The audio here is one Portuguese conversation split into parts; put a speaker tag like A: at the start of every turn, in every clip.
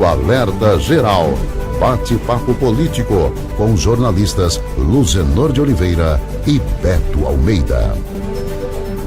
A: o Alerta Geral. Bate-papo político com jornalistas Luzenor de Oliveira e Beto Almeida.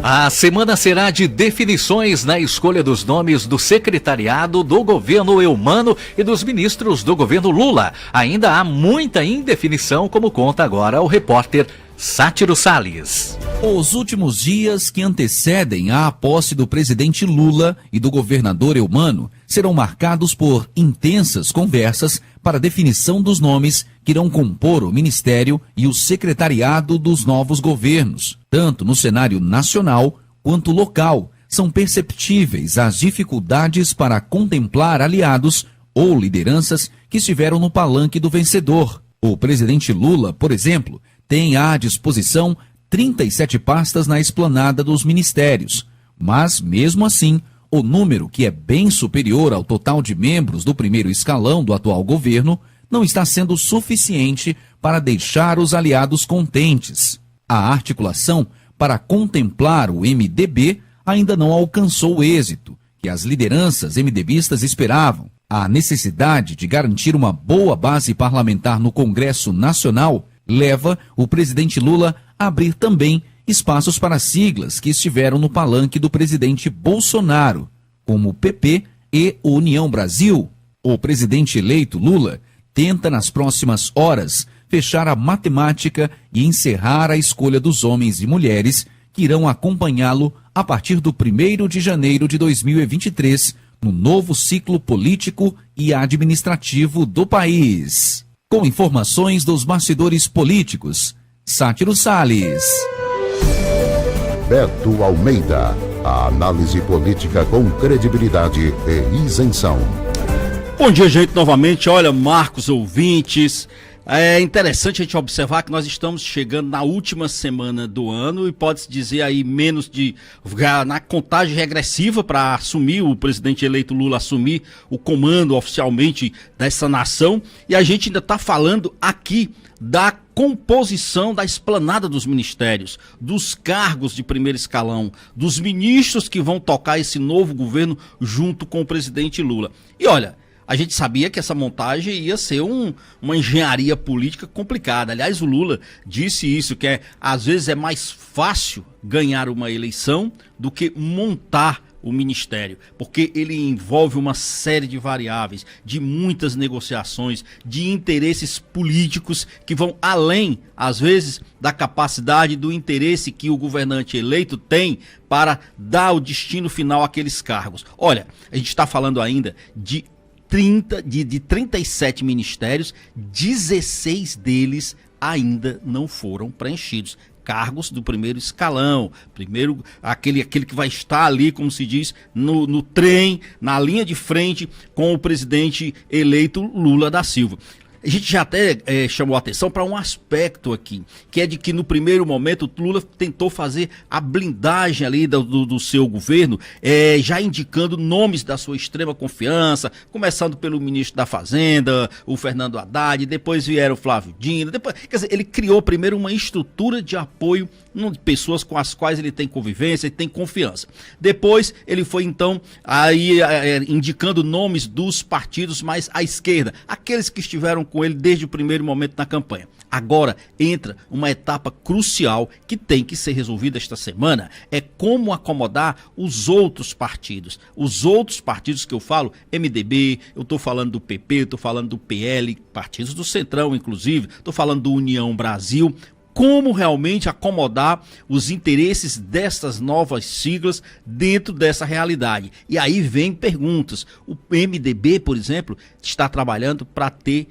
B: A semana será de definições na escolha dos nomes do secretariado do governo Eumano e dos ministros do governo Lula. Ainda há muita indefinição, como conta agora o repórter Sátiro Salles.
C: Os últimos dias que antecedem a posse do presidente Lula e do governador Eumano serão marcados por intensas conversas para a definição dos nomes que irão compor o ministério e o secretariado dos novos governos. Tanto no cenário nacional quanto local, são perceptíveis as dificuldades para contemplar aliados ou lideranças que estiveram no palanque do vencedor. O presidente Lula, por exemplo, tem à disposição 37 pastas na esplanada dos ministérios, mas, mesmo assim, o número, que é bem superior ao total de membros do primeiro escalão do atual governo, não está sendo suficiente para deixar os aliados contentes. A articulação para contemplar o MDB ainda não alcançou o êxito que as lideranças MDBistas esperavam. A necessidade de garantir uma boa base parlamentar no Congresso Nacional leva o presidente Lula a abrir também espaços para siglas que estiveram no palanque do presidente Bolsonaro, como o PP e União Brasil. O presidente eleito Lula tenta nas próximas horas fechar a matemática e encerrar a escolha dos homens e mulheres que irão acompanhá-lo a partir do 1º de janeiro de 2023, no novo ciclo político e administrativo do país. Com informações dos bastidores políticos, Sátiro Salles.
A: Beto Almeida, a análise política com credibilidade e isenção.
D: Bom dia, gente, novamente. Olha, Marcos, ouvintes, é interessante a gente observar que nós estamos chegando na última semana do ano e pode-se dizer aí na contagem regressiva para assumir, o presidente eleito Lula assumir o comando oficialmente dessa nação, e a gente ainda está falando aqui da composição da esplanada dos ministérios, dos cargos de primeiro escalão, dos ministros que vão tocar esse novo governo junto com o presidente Lula. E olha, a gente sabia que essa montagem ia ser uma engenharia política complicada. Aliás, o Lula disse isso, que às vezes é mais fácil ganhar uma eleição do que montar o ministério, porque ele envolve uma série de variáveis, de muitas negociações, de interesses políticos que vão além, às vezes, da capacidade do interesse que o governante eleito tem para dar o destino final àqueles cargos. Olha, a gente está falando ainda de 37 ministérios, 16 deles ainda não foram preenchidos. Cargos do primeiro escalão, aquele que vai estar ali, como se diz, no trem, na linha de frente com o presidente eleito Lula da Silva. A gente já até chamou a atenção para um aspecto aqui, que é de que no primeiro momento o Lula tentou fazer a blindagem ali do seu governo, já indicando nomes da sua extrema confiança, começando pelo ministro da Fazenda, o Fernando Haddad, depois vieram o Flávio Dino, quer dizer, ele criou primeiro uma estrutura de apoio de pessoas com as quais ele tem convivência e tem confiança. Depois ele foi então aí indicando nomes dos partidos mais à esquerda, aqueles que estiveram com ele desde o primeiro momento na campanha. Agora entra uma etapa crucial que tem que ser resolvida esta semana, é como acomodar os outros partidos. Os outros partidos que eu falo, MDB, eu estou falando do PP, estou falando do PL, partidos do Centrão inclusive, estou falando do União Brasil. Como realmente acomodar os interesses dessas novas siglas dentro dessa realidade. E aí vem perguntas. O MDB, por exemplo, está trabalhando para ter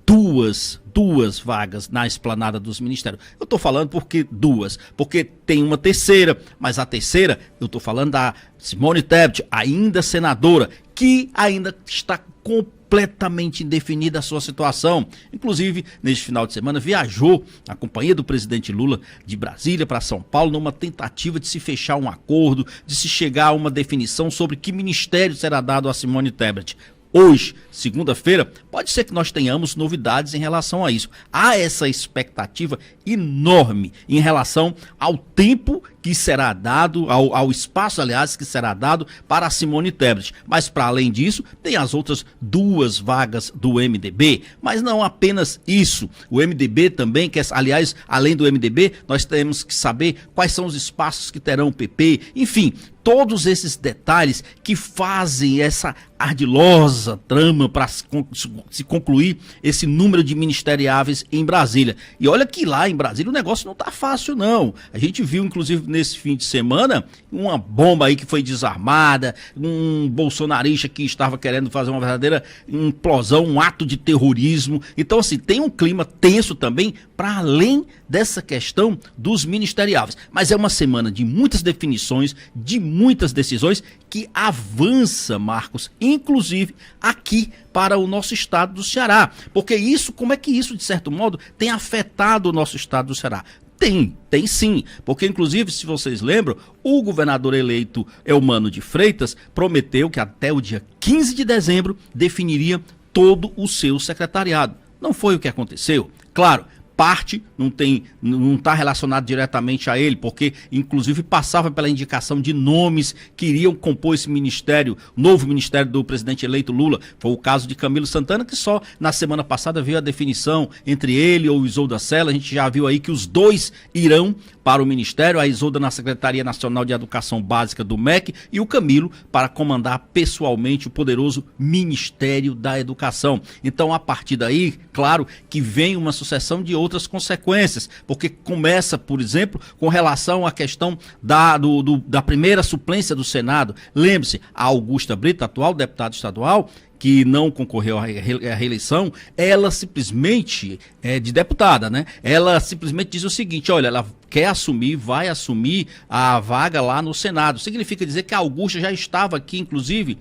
D: duas vagas na esplanada dos ministérios. Eu estou falando porque tem uma terceira, mas a terceira, eu estou falando da Simone Tebet, ainda senadora, que ainda está completamente indefinida a sua situação. Inclusive, neste final de semana, viajou na companhia do presidente Lula de Brasília para São Paulo numa tentativa de se fechar um acordo, de se chegar a uma definição sobre que ministério será dado a Simone Tebet. hoje, segunda-feira, pode ser que nós tenhamos novidades em relação a isso. Há essa expectativa enorme em relação ao tempo que será dado, ao espaço, aliás, que será dado para a Simone Tebet. Mas, para além disso, tem as outras 2 vagas do MDB. Mas não apenas isso. O MDB também, aliás, além do MDB, nós temos que saber quais são os espaços que terão o PP. Enfim, todos esses detalhes que fazem essa ardilosa trama para se concluir esse número de ministeriáveis em Brasília. E olha que lá em Brasília o negócio não está fácil, não. A gente viu, inclusive, nesse fim de semana, uma bomba aí que foi desarmada, um bolsonarista que estava querendo fazer uma verdadeira implosão, um ato de terrorismo. Então, assim, tem um clima tenso também para além dessa questão dos ministeriáveis. Mas é uma semana de muitas definições, de muitas decisões que avança, Marcos, inclusive aqui para o nosso estado do Ceará. Porque isso, como é que isso, de certo modo, tem afetado o nosso estado do Ceará? Tem sim, porque inclusive, se vocês lembram, o governador eleito Eumano de Freitas prometeu que até o dia 15 de dezembro definiria todo o seu secretariado. Não foi o que aconteceu? Claro, parte não está relacionado diretamente a ele, porque inclusive passava pela indicação de nomes que iriam compor esse ministério, o novo ministério do presidente eleito Lula. Foi o caso de Camilo Santana, que só na semana passada veio a definição entre ele ou Isolda Sela. A gente já viu aí que os dois irão para o ministério, a Isolda na Secretaria Nacional de Educação Básica do MEC e o Camilo para comandar pessoalmente o poderoso Ministério da Educação. Então, a partir daí, claro que vem uma sucessão de outras consequências, porque começa, por exemplo, com relação à questão da primeira suplência do Senado. Lembre-se, a Augusta Brito, atual deputada estadual, que não concorreu à reeleição, ela simplesmente, de deputada, né? Ela simplesmente diz o seguinte, olha, ela quer assumir, vai assumir a vaga lá no Senado. Significa dizer que a Augusta já estava aqui, inclusive,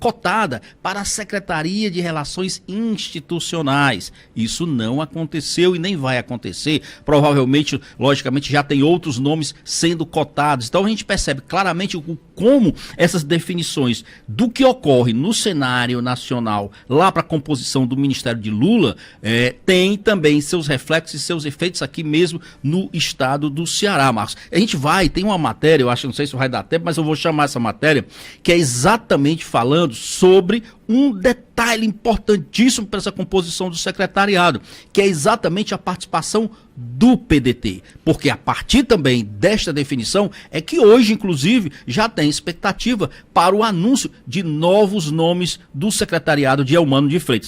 D: cotada para a Secretaria de Relações Institucionais. Isso não aconteceu e nem vai acontecer. Provavelmente, logicamente, já tem outros nomes sendo cotados. Então a gente percebe claramente como essas definições do que ocorre no cenário nacional, lá para a composição do Ministério de Lula, tem também seus reflexos e seus efeitos aqui mesmo no estado do Ceará, Marcos. A gente tem uma matéria, eu acho, não sei se vai dar tempo, mas eu vou chamar essa matéria, que é exatamente falando sobre um detalhe importantíssimo para essa composição do secretariado, que é exatamente a participação do PDT, porque a partir também desta definição é que hoje, inclusive, já tem expectativa para o anúncio de novos nomes do secretariado de Eumano de Freitas.